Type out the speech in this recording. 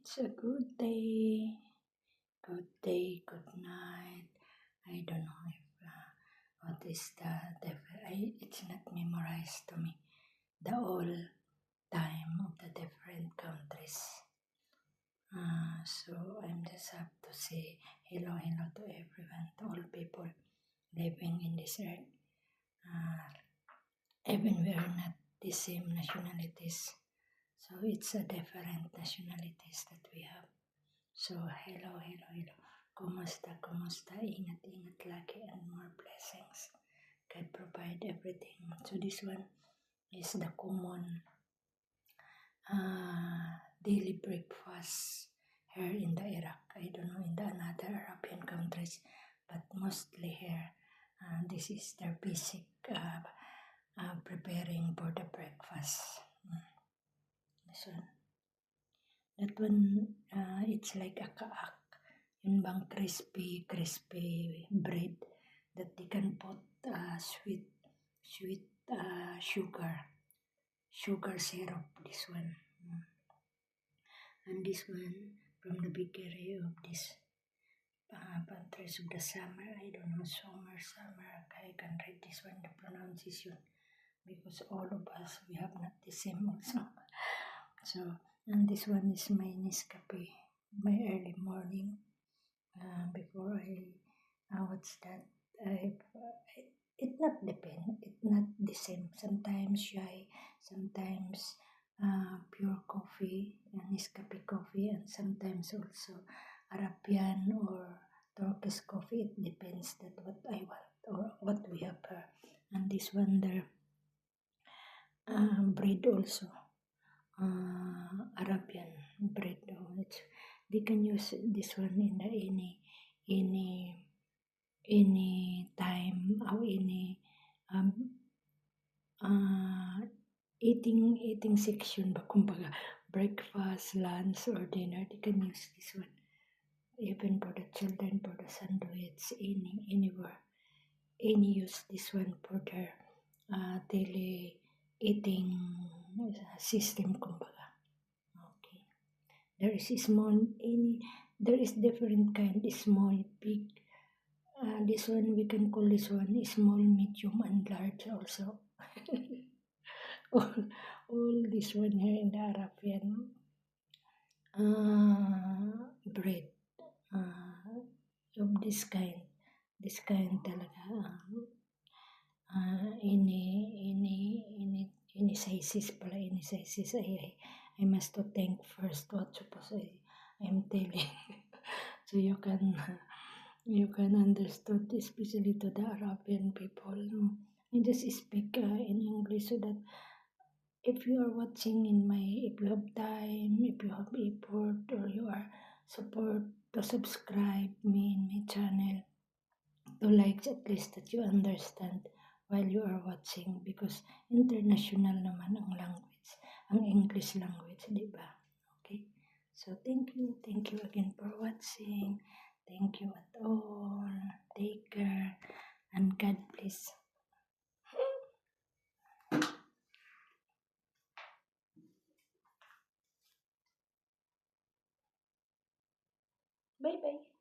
It's a good day. Good day, good night. I don't know if what is it's not memorized to me. The all time of the different countries. So I'm just have to say hello to everyone, to all people living in this earth. Even we are not the same nationalities. So it's a different nationalities that we have. So, hello. Kumusta? Ingat lagi and more blessings. God provide everything. So, this one is the common daily breakfast here in the Iraq. I don't know in the another Arabian countries, but mostly here, this is their basic preparing for the breakfast. This one. That one, it's like a kaak. Yun bang crispy bread that they can put sweet sugar syrup, this one. And this one, from the bakery of this pantries of the summer, I don't know, summer, I can read this one, the pronunciation, because all of us, we have not the same also. So, and this one is my Nescafe, my early morning, before what's that, it not depend, it not the same, sometimes chai, sometimes pure coffee, Nescafe coffee, and sometimes also Arabian or Turkish coffee. It depends that what I want or what we have. And this one there, bread also, Arabian bread. They can use this one in the any time or any eating section ba, kumbaga breakfast, lunch, or dinner, they can use this one. Even for the children, for the sandwich, anywhere, any use this one for their daily eating system, kumbaga. Okay. There is there is different kind, small, big. This one, we can call this one small, medium, and large also. all this one here in the Arabian bread of this kind talaga. Any sizes pala, any sizes. I must to think first what suppose I'm telling. So you can understand, especially to the Arabian people. I just speak in English so that if you are watching if you have time, if you have effort, or you are support to subscribe me in my channel, to like, at least that you understand while you are watching, because international naman ang language, ang English language, di ba? Okay? So, thank you again for watching. Thank you at all. Take care and God bless. Bye-bye.